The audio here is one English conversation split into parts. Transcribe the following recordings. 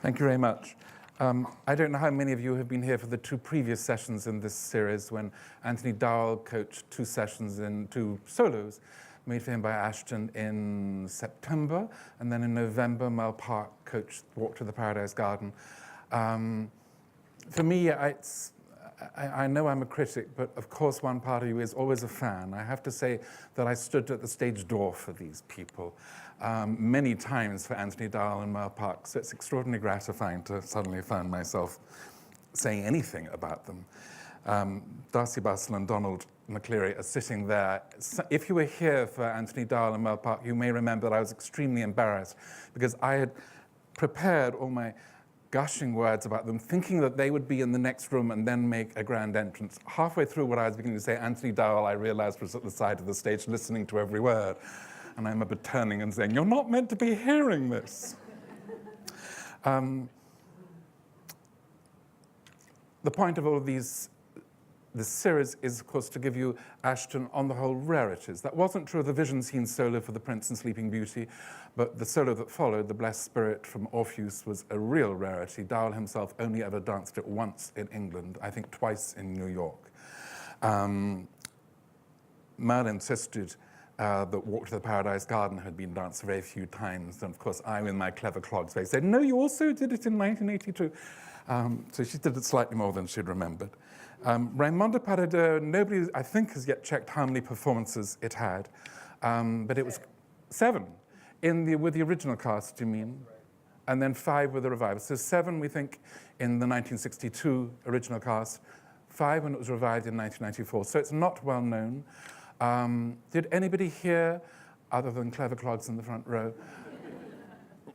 Thank you very much. I don't know how many of you have been here for the two previous sessions in this series when Anthony Dowell coached two sessions in two solos made for him by Ashton in September, and then in November, Mel Park coached Walk to the Paradise Garden. For me, I know I'm a critic, but of course one part of you is always a fan. I have to say that I stood at the stage door for these people many times for Anthony Dowell and Mel Park, so it's extraordinarily gratifying to suddenly find myself saying anything about them. Darcy Bustle and Donald McCleary are sitting there. So if you were here for Anthony Dowell and Mel Park, you may remember that I was extremely embarrassed because I had prepared all my gushing words about them, thinking that they would be in the next room and then make a grand entrance. Halfway through what I was beginning to say, Anthony Dowell, I realized, was at the side of the stage listening to every word. And I remember turning and saying, "You're not meant to be hearing this." The point of all of this series is, of course, to give you, Ashton, on the whole, rarities. That wasn't true of the Vision Scene solo for The Prince and Sleeping Beauty, but the solo that followed, The Blessed Spirit from Orpheus, was a real rarity. Dowell himself only ever danced it once in England, I think twice in New York. Mel insisted that Walk to the Paradise Garden had been danced very few times, and of course I, with my clever clogs face, said, "No, you also did it in 1982. So she did it slightly more than she'd remembered. Raymonda Paradeur, nobody, I think, has yet checked how many performances it had, but it was 7 with the original cast, you mean? Right. And then 5 with the revival. So 7, we think, in the 1962 original cast, 5 when it was revived in 1994. So it's not well known. Did anybody here, other than clever clogs in the front row,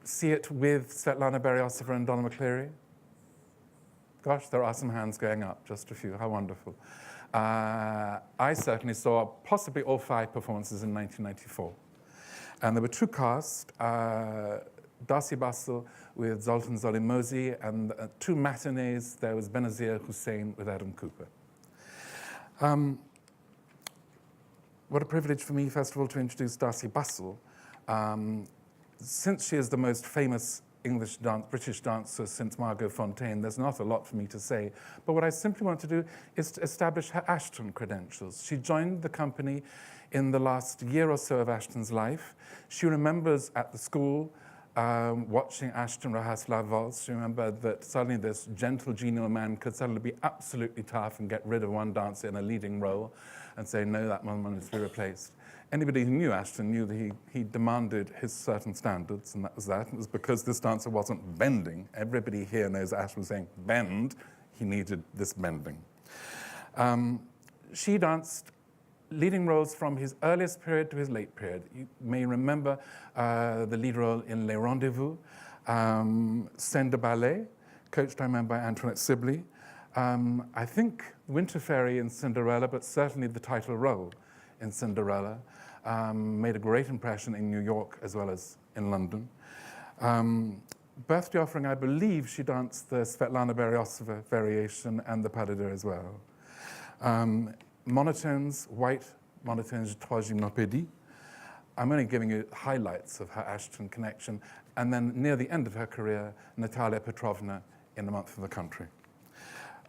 see it with Svetlana Beryosova and Donna McCleary? Gosh, there are some hands going up, just a few. How wonderful. I certainly saw possibly all 5 performances in 1994. And there were 2 casts, Darcy Bustle with Zoltan Zolimosi, and 2 matinees. There was Benazir Hussain with Adam Cooper. What a privilege for me, first of all, to introduce Darcy Bustle. Since she is the most famous British dancer since Margot Fonteyn, there's not a lot for me to say. But what I simply want to do is to establish her Ashton credentials. She joined the company in the last year or so of Ashton's life. She remembers at the school watching Ashton rehearse La Valse. She remembered that suddenly this gentle, genial man could suddenly be absolutely tough and get rid of one dancer in a leading role and say, no, that one needs to be replaced. Anybody who knew Ashton knew that he demanded his certain standards, and that was that. It was because this dancer wasn't bending. Everybody here knows Ashton was saying, bend. He needed this bending. She danced leading roles from his earliest period to his late period. You may remember the lead role in Les Rendezvous, Scène de Ballet, coached, I remember, by Antoinette Sibley. I think Winter Fairy in Cinderella, but certainly the title role in Cinderella, made a great impression in New York as well as in London. Birthday Offering, I believe she danced the Svetlana Beryosova variation and the pas de deux as well. Monotones, white monotones, Trois Gymnopédies. I'm only giving you highlights of her Ashton connection. And then near the end of her career, Natalia Petrovna in A Month in the Country.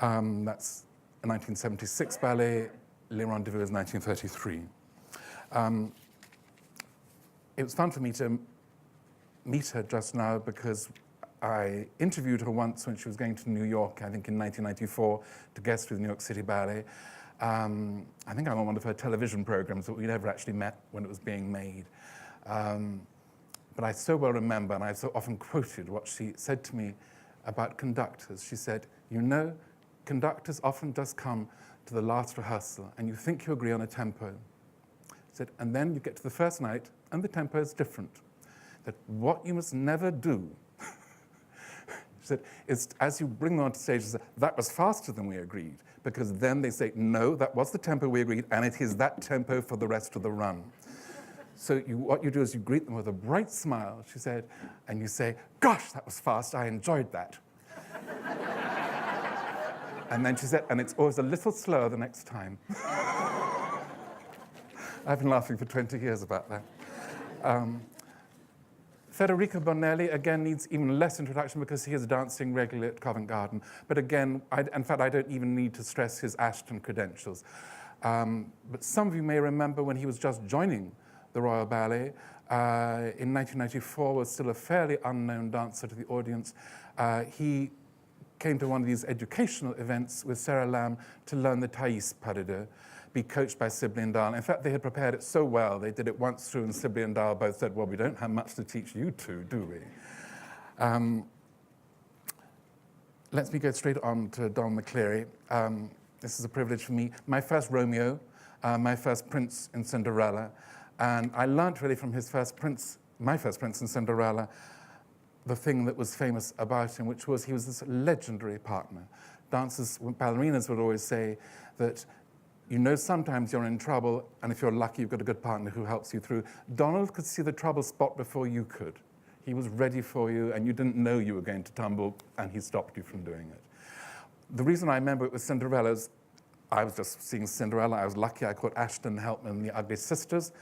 That's a 1976 ballet. Les Rendezvous is 1933. It was fun for me to meet her just now because I interviewed her once when she was going to New York, I think in 1994, to guest with New York City Ballet. I think I'm on one of her television programs, but we never actually met when it was being made. But I so well remember, and I so often quoted what she said to me about conductors. She said, you know, conductors often just come to the last rehearsal, and you think you agree on a tempo. She said, and then you get to the first night, and the tempo is different. That what you must never do, she said, is as you bring them onto stage, say, that was faster than we agreed, because then they say, no, that was the tempo we agreed, and it is that tempo for the rest of the run. So what you do is you greet them with a bright smile, she said, and you say, gosh, that was fast, I enjoyed that. And then she said, and it's always a little slower the next time. I've been laughing for 20 years about that. Federico Bonelli, again, needs even less introduction because he is dancing regularly at Covent Garden. But again, in fact, I don't even need to stress his Ashton credentials. But some of you may remember when he was just joining the Royal Ballet, in 1994, was still a fairly unknown dancer to the audience. He came to one of these educational events with Sarah Lamb to learn the Thais pas de deux, be coached by Sibley and Dahl. In fact, they had prepared it so well, they did it once through, and Sibley and Dahl both said, well, we don't have much to teach you two, do we? Let me go straight on to Don McCleary. This is a privilege for me. My first Romeo, my first prince in Cinderella, and I learned really from his first prince, my first prince in Cinderella, the thing that was famous about him, which was he was this legendary partner. Dancers, ballerinas would always say that you know sometimes you're in trouble, and if you're lucky, you've got a good partner who helps you through. Donald could see the trouble spot before you could. He was ready for you, and you didn't know you were going to tumble, and he stopped you from doing it. The reason I remember it was Cinderella is I was just seeing Cinderella. I was lucky I caught Ashton Helpman and the Ugly Sisters.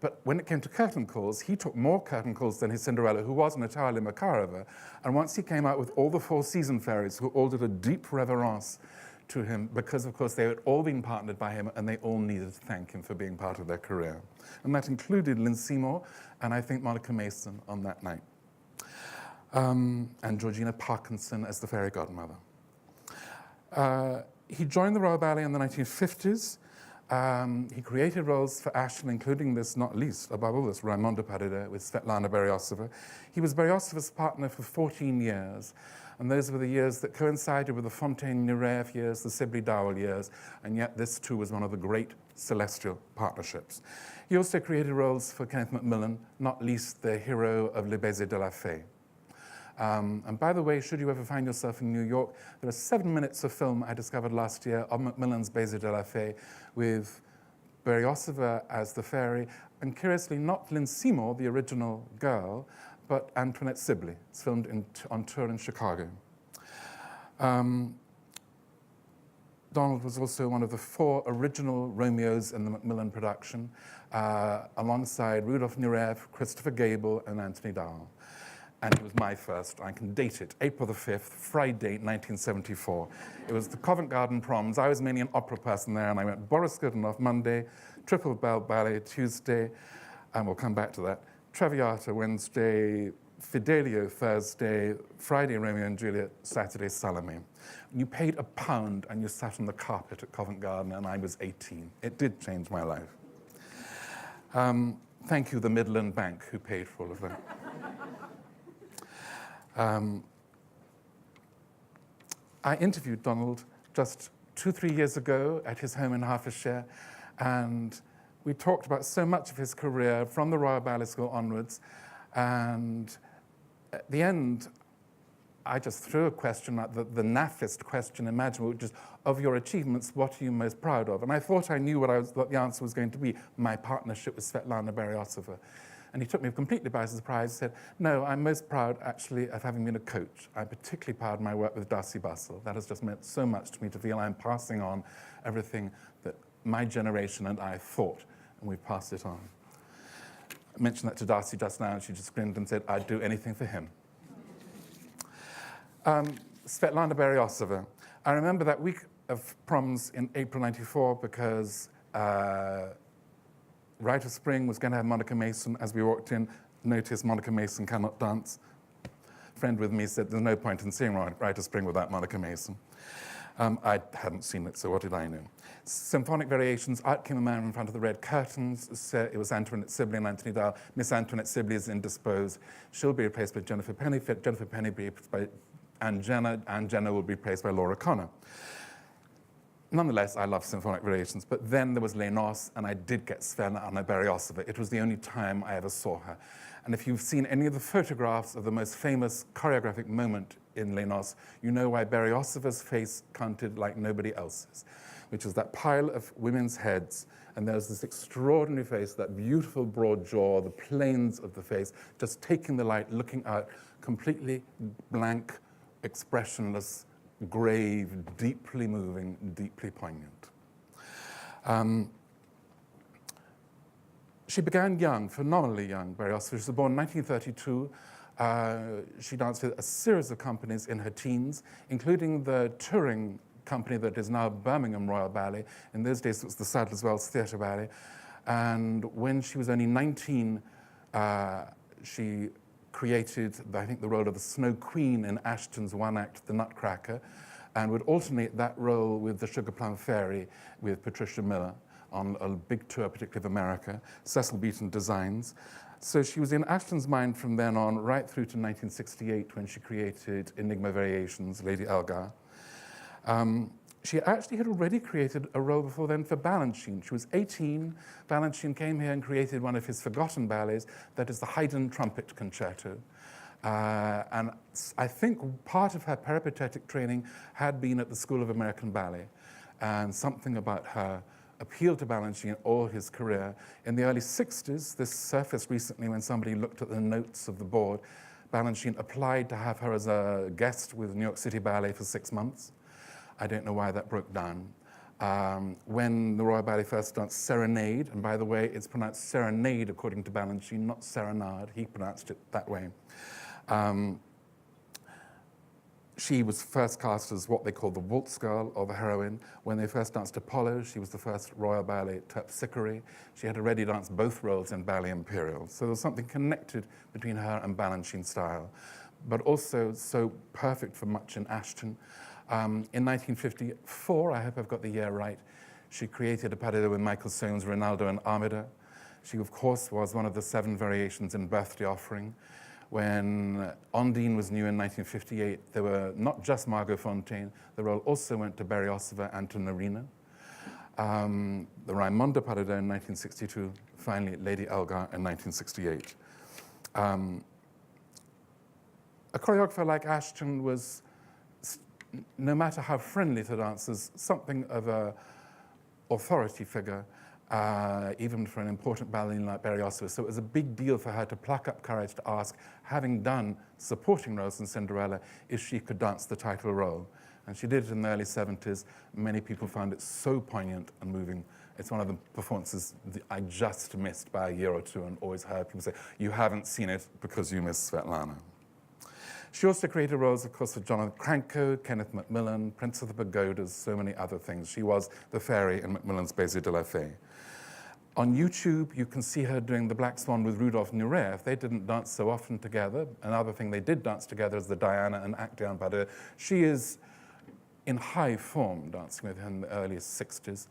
But when it came to curtain calls, he took more curtain calls than his Cinderella, who was Natalia Makarova. And once he came out with all the four season fairies, who all did a deep reverence to him, because, of course, they had all been partnered by him, and they all needed to thank him for being part of their career. And that included Lynn Seymour, and I think Monica Mason on that night. And Georgina Parkinson as the fairy godmother. He joined the Royal Ballet in the 1950s. He created roles for Ashton, including this, not least, above all this, Raymonda with Svetlana Beryosova. He was Beryosova's partner for 14 years, and those were the years that coincided with the Fontaine-Nureyev years, the Sibley-Dowell years, and yet this too was one of the great celestial partnerships. He also created roles for Kenneth Macmillan, not least the hero of Le Baiser de la Fée. And by the way, should you ever find yourself in New York, there are 7 minutes of film I discovered last year of Macmillan's Baiser de la Fée with Beryosova as the fairy, and curiously not Lynn Seymour, the original girl, but Antoinette Sibley. It's filmed on tour in Chicago. Donald was also one of the 4 original Romeos in the Macmillan production, alongside Rudolph Nureyev, Christopher Gable, and Anthony Dowell. And it was my first. I can date it, April the 5th, Friday, 1974. It was the Covent Garden Proms. I was mainly an opera person there, and I went Boris Godunov Monday, Triple Bell Ballet Tuesday, and we'll come back to that, Traviata Wednesday, Fidelio Thursday, Friday Romeo and Juliet, Saturday Salome. You paid £1 and you sat on the carpet at Covent Garden, and I was 18. It did change my life. Thank you, the Midland Bank, who paid for all of that. I interviewed Donald just 2-3 years ago at his home in Hertfordshire, and we talked about so much of his career from the Royal Ballet School onwards. And at the end, I just threw a question at the naffest question imaginable, which is, of your achievements, what are you most proud of? And I thought I knew what the answer was going to be, my partnership with Svetlana Beryosova. And he took me completely by surprise and said, no, I'm most proud, actually, of having been a coach. I'm particularly proud of my work with Darcy Bussell. That has just meant so much to me to feel I'm passing on everything that my generation and I thought, and we've passed it on. I mentioned that to Darcy just now, and she just grinned and said, I'd do anything for him. Svetlana Beryosova. I remember that week of proms in April '94 because Rite of Spring was going to have Monica Mason. As we walked in, noticed Monica Mason cannot dance. A friend with me said, there's no point in seeing Rite of Spring without Monica Mason. I hadn't seen it, so what did I know? Symphonic Variations, out came a man in front of the red curtains. It was Antoinette Sibley and Anthony Dowell. Miss Antoinette Sibley is indisposed. She'll be replaced by Jennifer Penny. Jennifer Penny will be replaced by Anne Jenner. Anne Jenner will be replaced by Laura Connor. Nonetheless, I love Symphonic Variations, but then there was Les Noces, and I did get Svetlana Beryosova. It was the only time I ever saw her. And if you've seen any of the photographs of the most famous choreographic moment in Les Noces, you know why Beryosova's face counted like nobody else's, which is that pile of women's heads, and there's this extraordinary face, that beautiful broad jaw, the planes of the face, just taking the light, looking out, completely blank, expressionless, grave, deeply moving, deeply poignant. She began young, phenomenally young, Berrios. She was born in 1932. She danced with a series of companies in her teens, including the touring company that is now Birmingham Royal Ballet. In those days, it was the Sadler's Wells Theatre Ballet. And when she was only 19, she created, I think, the role of the Snow Queen in Ashton's one-act The Nutcracker, and would alternate that role with the Sugar Plum Fairy with Patricia Miller on a big tour, particularly of America, Cecil Beaton Designs. So she was in Ashton's mind from then on, right through to 1968, when she created Enigma Variations, Lady Elgar. She actually had already created a role before then for Balanchine. She was 18. Balanchine came here and created one of his forgotten ballets, that is the Haydn Trumpet Concerto. And I think part of her peripatetic training had been at the School of American Ballet, and something about her appealed to Balanchine all his career. In the early 60s, this surfaced recently when somebody looked at the notes of the board. Balanchine applied to have her as a guest with New York City Ballet for 6 months. I don't know why that broke down. When the Royal Ballet first danced Serenade, and by the way, it's pronounced Serenade according to Balanchine, not Serenade. He pronounced it that way. She was first cast as what they call the waltz girl, or the heroine. When they first danced Apollo, she was the first Royal Ballet terpsichore. She had already danced both roles in Ballet Imperial. So there was something connected between her and Balanchine's style, but also so perfect for much in Ashton. In 1954, I hope I've got the year right, she created a pas de deux with Michael Soames, Rinaldo, and Armida. She, of course, was one of the 7 variations in Birthday Offering. When Ondine was new in 1958, there were not just Margot Fonteyn. The role also went to Berriosova and to Narina. The Raymonda pas de deux in 1962, finally Lady Elgar in 1968. A choreographer like Ashton was, no matter how friendly to dancers, something of an authority figure, even for an important ballerina like Berriosova. So it was a big deal for her to pluck up courage to ask, having done supporting roles in Cinderella, if she could dance the title role. And she did it in the early 70s. Many people found it so poignant and moving. It's one of the performances that I just missed by a year or two, and always heard people say, you haven't seen it because you missed Svetlana. She also created roles, of course, with Jonathan Cranko, Kenneth Macmillan, Prince of the Pagodas, so many other things. She was the fairy in Macmillan's Baiser de la Fée. On YouTube, you can see her doing The Black Swan with Rudolf Nureyev. They didn't dance so often together. Another thing they did dance together is the Diana and Actaeon pas de deux. She is in high form dancing with her in the early 60s.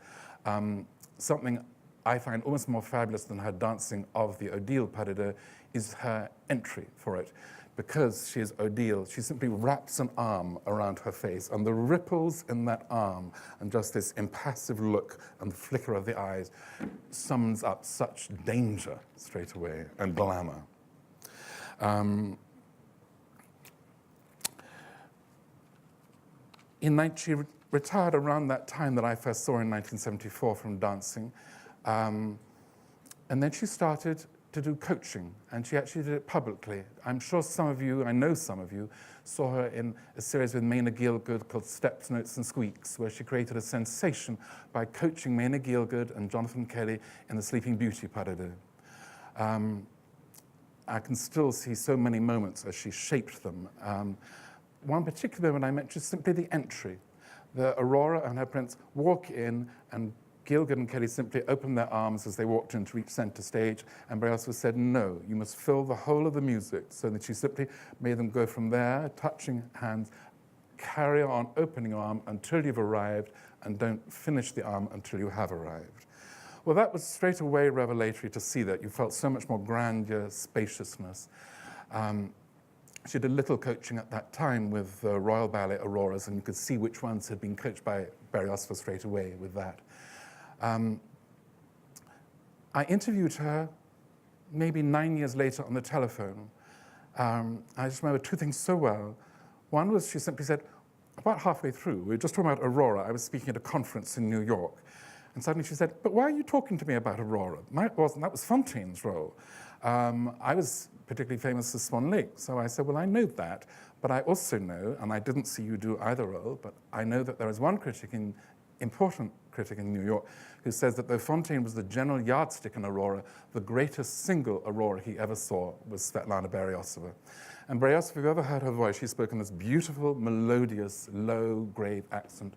Something I find almost more fabulous than her dancing of the Odile pas de deux is her entry for it. Because she is Odile, she simply wraps an arm around her face, and the ripples in that arm and just this impassive look and the flicker of the eyes sums up such danger straight away and glamour. She retired around that time that I first saw her in 1974 from dancing, and then she started to do coaching, and she actually did it publicly. I'm sure some of you, I know some of you, saw her in a series with Maynard Gielgud called Steps, Notes and Squeaks, where she created a sensation by coaching Maynard Gielgud and Jonathan Kelly in the Sleeping Beauty pas de deux. I can still see so many moments as she shaped them. One particular moment I mentioned is simply the entry. The Aurora and her prince walk in, and Gielgud and Kelly simply opened their arms as they walked in to reach center stage, and Berriosova said, no, you must fill the whole of the music, so that she simply made them go from there, touching hands, carry on opening your arm until you've arrived, and don't finish the arm until you have arrived. Well, that was straight away revelatory to see that. You felt so much more grandeur, spaciousness. She did little coaching at that time with the Royal Ballet Auroras, and you could see which ones had been coached by Berriosova straight away with that. I interviewed her maybe 9 years later on the telephone. I just remember 2 things so well. One was she simply said, about halfway through, we were just talking about Aurora. I was speaking at a conference in New York. And suddenly she said, but why are you talking to me about Aurora? That was Fontaine's role. I was particularly famous as Swan Lake. So I said, well, I know that. But I also know, and I didn't see you do either role, but I know that there is one critic in important critic in New York, who says that though Fontaine was the general yardstick in Aurora, the greatest single Aurora he ever saw was Svetlana Beryosova. And Beryosova, if you've ever heard her voice, she spoke in this beautiful, melodious, low, grave accent.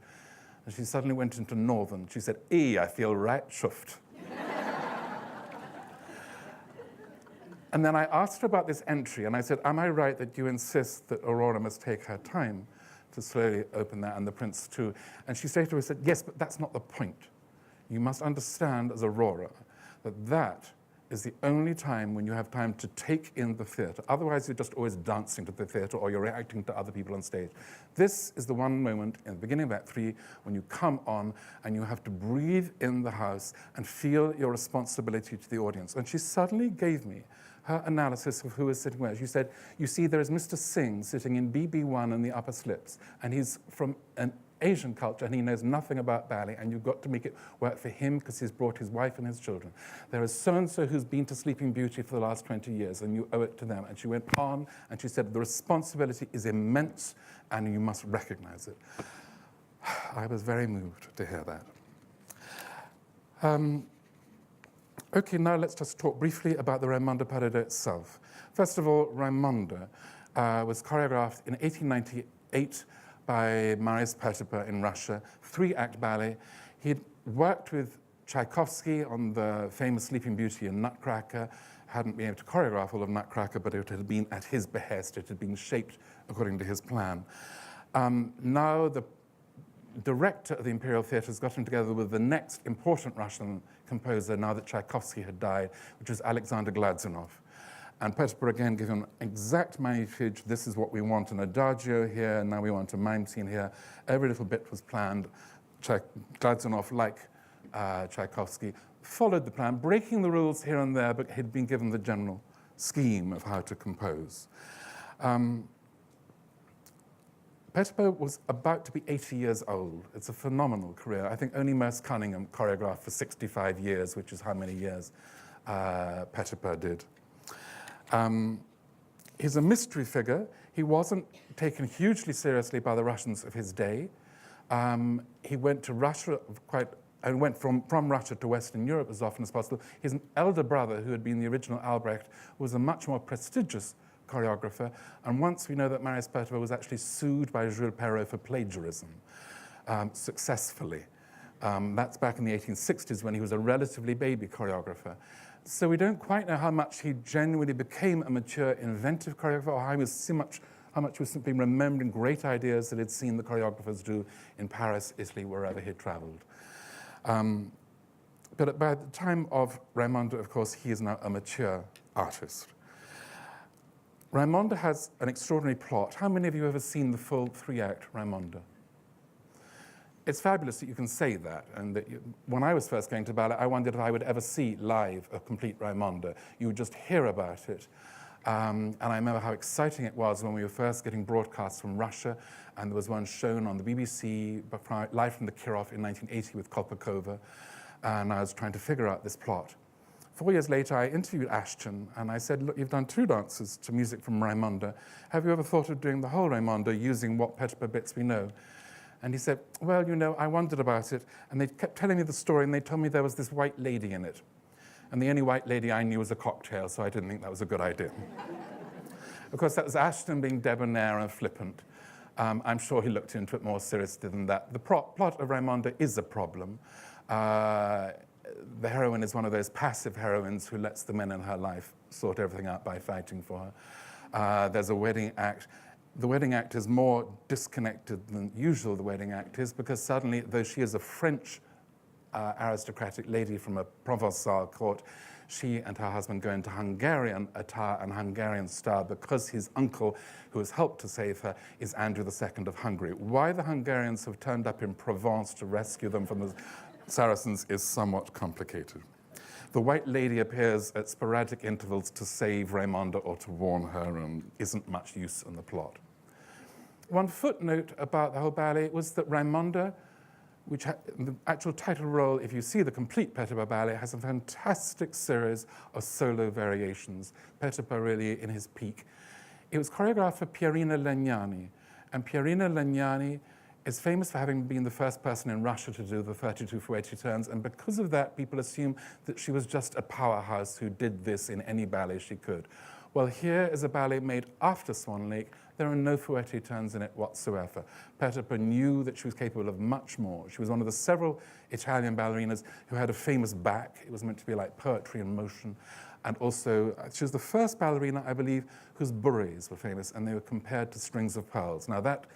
And she suddenly went into Northern. She said, I feel right chuffed. And then I asked her about this entry, and I said, am I right that you insist that Aurora must take her time to slowly open that, and the prince too? And she straight away said, yes, but that's not the point. You must understand as Aurora that that is the only time when you have time to take in the theatre. Otherwise, you're just always dancing to the theatre or you're reacting to other people on stage. This is the one moment in the beginning of Act 3 when you come on and you have to breathe in the house and feel your responsibility to the audience. And she suddenly gave me her analysis of who was sitting where. She said, you see, there is Mr. Singh sitting in BB1 in the upper slips, and he's from an Asian culture, and he knows nothing about ballet, and you've got to make it work for him because he's brought his wife and his children. There is so-and-so who's been to Sleeping Beauty for the last 20 years, and you owe it to them. And she went on, and she said, the responsibility is immense, and you must recognize it. I was very moved to hear that. Okay, now let's just talk briefly about the Raymonda pas de deux itself. First of all, Raymonda was choreographed in 1898 by Marius Petipa in Russia, 3-act ballet. He'd worked with Tchaikovsky on the famous Sleeping Beauty and Nutcracker, hadn't been able to choreograph all of Nutcracker, but it had been at his behest, it had been shaped according to his plan. Now the director of the Imperial Theatre has got him together with the next important Russian composer, now that Tchaikovsky had died, which was Alexander Glazunov. And Petipa again gave him exact magnitude. This is what we want, an adagio here, and now we want a mime scene here. Every little bit was planned. Glazunov, like Tchaikovsky, followed the plan, breaking the rules here and there, but had been given the general scheme of how to compose. Petipa was about to be 80 years old. It's a phenomenal career. I think only Merce Cunningham choreographed for 65 years, which is how many years Petipa did. He's a mystery figure. He wasn't taken hugely seriously by the Russians of his day. He went to Russia and went from Russia to Western Europe as often as possible. His elder brother, who had been the original Albrecht, was a much more prestigious choreographer. And once we know that Marius Petipa was actually sued by Jules Perrault for plagiarism, successfully. That's back in the 1860s when he was a relatively baby choreographer. So we don't quite know how much he genuinely became a mature, inventive choreographer, or how much he was simply remembering great ideas that he'd seen the choreographers do in Paris, Italy, wherever he'd traveled. But by the time of Raymonda, of course, he is now a mature artist. Raymonda has an extraordinary plot. How many of you have ever seen the full 3-act Raymonda? It's fabulous that you can say that. And that when I was first going to ballet, I wondered if I would ever see live a complete Raymonda. You would just hear about it. And I remember how exciting it was when we were first getting broadcasts from Russia, and there was one shown on the BBC, live from the Kirov in 1980 with Kolpakova, and I was trying to figure out this plot. 4 years later, I interviewed Ashton, and I said, look, you've done 2 dances to music from Raymonda. Have you ever thought of doing the whole Raymonda using what Petipa bits we know? And he said, well, you know, I wondered about it, and they kept telling me the story, and they told me there was this white lady in it. And the only white lady I knew was a cocktail, so I didn't think that was a good idea. Of course, that was Ashton being debonair and flippant. I'm sure he looked into it more seriously than that. The plot of Raymonda is a problem. The heroine is one of those passive heroines who lets the men in her life sort everything out by fighting for her. There's a wedding act. The wedding act is more disconnected than usual the wedding act is, because suddenly, though she is a French aristocratic lady from a Provençal court, she and her husband go into Hungarian attire and Hungarian style because his uncle, who has helped to save her, is Andrew II of Hungary. Why the Hungarians have turned up in Provence to rescue them from the Saracens is somewhat complicated. The white lady appears at sporadic intervals to save Raymonda or to warn her, and isn't much use in the plot. One footnote about the whole ballet was that Raymonda, which the actual title role, if you see the complete Petipa ballet, has a fantastic series of solo variations. Petipa really in his peak. It was choreographed for Pierina Legnani, and Pierina Legnani is famous for having been the first person in Russia to do the 32 fouetté turns, and because of that, people assume that she was just a powerhouse who did this in any ballet she could. Well, here is a ballet made after Swan Lake. There are no fouetté turns in it whatsoever. Petipa knew that she was capable of much more. She was one of the several Italian ballerinas who had a famous back. It was meant to be like poetry in motion. And also, she was the first ballerina, I believe, whose bourrées were famous, and they were compared to strings of pearls. Now, that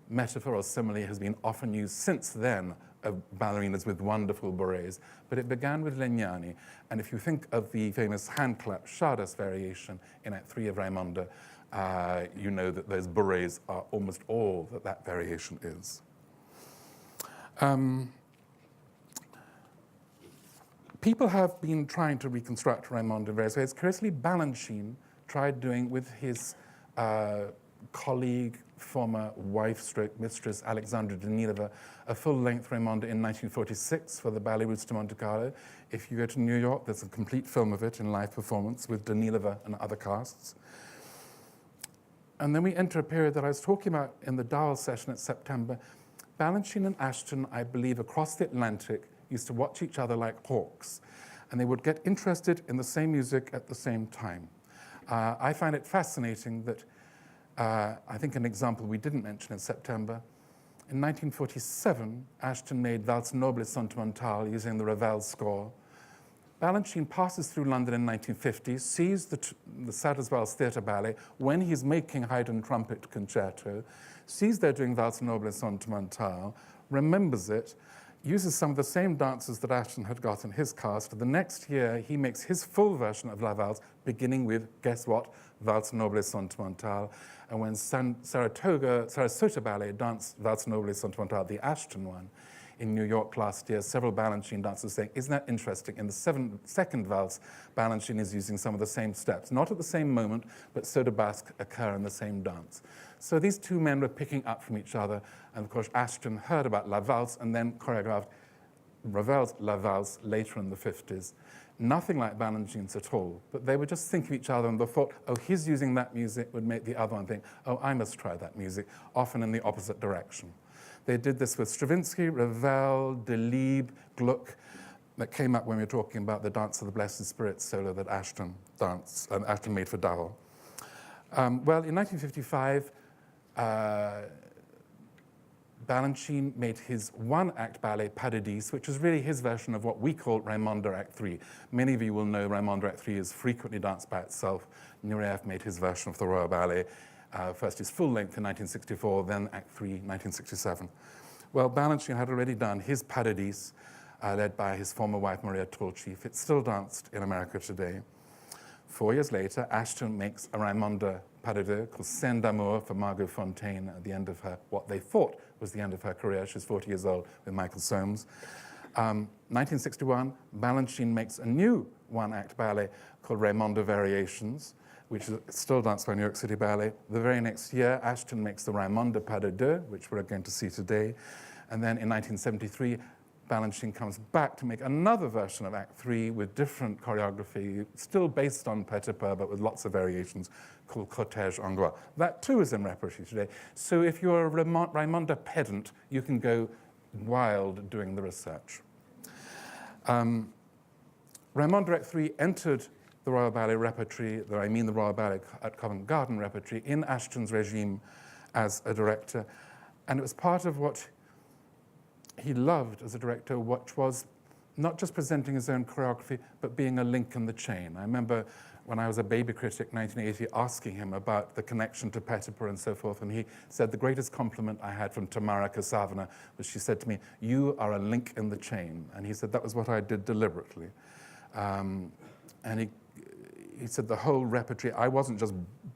metaphor or simile has been often used since then of ballerinas with wonderful bourrées, but it began with Legnani. And if you think of the famous hand clap Chardas variation in Act 3 of Raymonda, you know that those bourrées are almost all that that variation is. People have been trying to reconstruct Raymonda in various ways. Curiously, Balanchine tried doing with his colleague, former wife/mistress, Alexandra Danilova, a full-length Raymonda in 1946 for the Ballet Routes de Monte Carlo. If you go to New York, there's a complete film of it in live performance with Danilova and other casts. And then we enter a period that I was talking about in the Dowell session at September. Balanchine and Ashton, I believe, across the Atlantic, used to watch each other like hawks, and they would get interested in the same music at the same time. I find it fascinating that I think an example we didn't mention in September. In 1947, Ashton made Valse Noble et Sentimentale using the Ravel score. Balanchine passes through London in 1950, sees the Sadler's Theatre Ballet when he's making Haydn Trumpet Concerto, sees they're doing Valse Noble et Sentimentale, remembers it, uses some of the same dancers that Ashton had got in his cast. The next year, he makes his full version of La Valse, beginning with, guess what, Valse Noble et Sentimentale. And when Saratoga Ballet danced Valse Noble et Sentimentale, the Ashton one, in New York last year, several Balanchine dancers saying, isn't that interesting? In the second valse, Balanchine is using some of the same steps. Not at the same moment, but saut de basque occur in the same dance. So these two men were picking up from each other, and of course Ashton heard about La Valse and then choreographed Ravel's La Valse later in the 50s. Nothing like Balanchine's at all, but they would just think of each other and the thought, oh, his using that music would make the other one think, oh, I must try that music, often in the opposite direction. They did this with Stravinsky, Ravel, Delibes, Gluck, that came up when we were talking about the Dance of the Blessed Spirit solo that Ashton made for Dowell. Well, in 1955, Balanchine made his one-act ballet, Pas de 10, which is really his version of what we call Raymonda Act 3. Many of you will know Raymonda Act 3 is frequently danced by itself. Nureyev made his version of the Royal Ballet. First his full length in 1964, then Act 3, 1967. Well, Balanchine had already done his Pas de 10, led by his former wife, Maria Tolchieff. It's still danced in America today. 4 years later, Ashton makes a Raymonda Pas de 2 called Scène d'amour for Margot Fontaine at the end of her, what they thought was the end of her career. She's 40 years old with Michael Soames. 1961, Balanchine makes a new one-act ballet called Raymonda Variations, which is still danced by New York City Ballet. The very next year, Ashton makes the Raymonda Pas de 2, which we're going to see today. And then in 1973, Balanchine comes back to make another version of Act 3 with different choreography, still based on Petipa, but with lots of variations, called Cortège Hongrois. That too is in repertory today. So if you're a Raymonda pedant, you can go wild doing the research. Raymonda Act 3 entered the Royal Ballet repertory, the Royal Ballet at Covent Garden repertory, in Ashton's regime as a director. And it was part of what he loved as a director, which was not just presenting his own choreography, but being a link in the chain. I remember when I was a baby critic in 1980, asking him about the connection to Petipa and so forth, and he said the greatest compliment I had from Tamara Kasavina was she said to me, "You are a link in the chain." And he said that was what I did deliberately. And he said the whole repertory, I wasn't just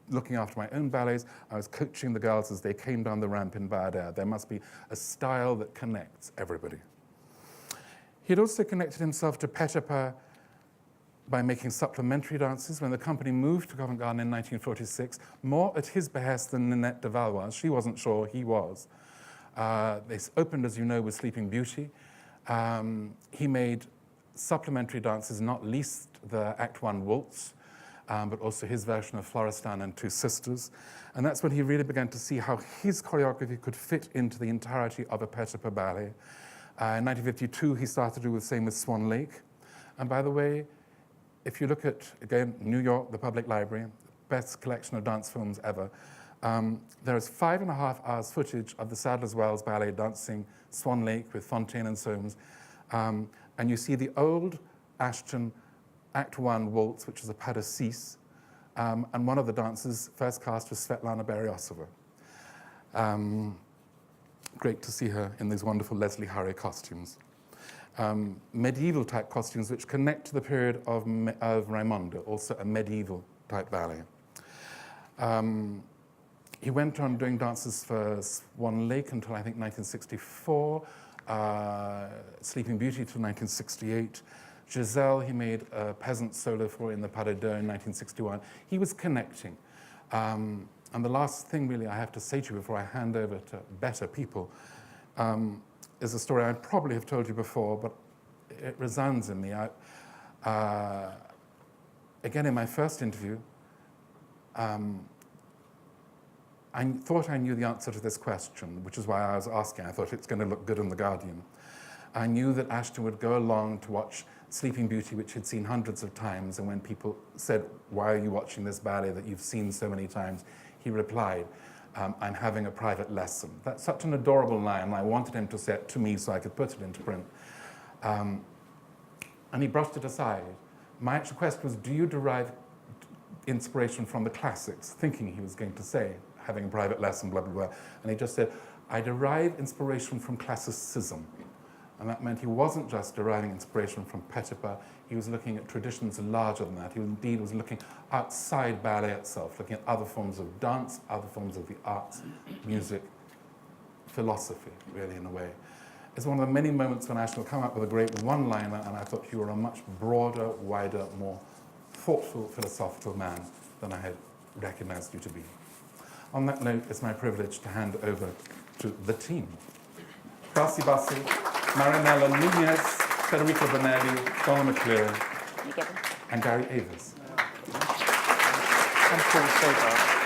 looking after my own ballets, I was coaching the girls as they came down the ramp in Bad Air. There must be a style that connects everybody. He'd also connected himself to Petipa by making supplementary dances. When the company moved to Covent Garden in 1946, more at his behest than Ninette de Valois. She wasn't sure, he was. They opened, as you know, with Sleeping Beauty. He made supplementary dances, not least the Act 1 waltz, but also his version of Florestan and Two Sisters. And that's when he really began to see how his choreography could fit into the entirety of a Petipa ballet. In 1952, he started to do the same with Swan Lake. And by the way, if you look at, again, New York, the Public Library, best collection of dance films ever, there is 5.5 hours footage of the Sadler's Wells Ballet dancing Swan Lake with Fontaine and Soames. And you see the old Ashton Act 1 waltz, which is a pas de six. And one of the dancers first cast was Svetlana Beryosova. Great to see her in these wonderful Leslie Hurry costumes. Medieval type costumes which connect to the period of Raymonda, also a medieval type ballet. He went on doing dances for Swan Lake until I think 1964, Sleeping Beauty till 1968. Giselle, he made a peasant solo for in the Pas de Deux in 1961. He was connecting. And the last thing really I have to say to you before I hand over to better people is a story I probably have told you before, but it resounds in me. Again, in my first interview, I thought I knew the answer to this question, which is why I was asking. I thought it's going to look good in The Guardian. I knew that Ashton would go along to watch Sleeping Beauty, which he'd seen hundreds of times, and when people said, "Why are you watching this ballet that you've seen so many times?" he replied, "I'm having a private lesson." That's such an adorable line, and I wanted him to say it to me so I could put it into print. And he brushed it aside. My actual question was, do you derive inspiration from the classics? Thinking he was going to say, having a private lesson, blah, blah, blah. And he just said, I derive inspiration from classicism. And that meant he wasn't just deriving inspiration from Petipa, he was looking at traditions larger than that. He indeed was looking outside ballet itself, looking at other forms of dance, other forms of the arts, music, philosophy, really, in a way. It's one of the many moments when Ashton will come up with a great one-liner, and I thought you were a much broader, wider, more thoughtful, philosophical man than I had recognized you to be. On that note, it's my privilege to hand over to the team. Darcy Bussey, Marinella Nunez, Federico Bonelli, Donna McClure, and Gary Avers. And Paul Sober.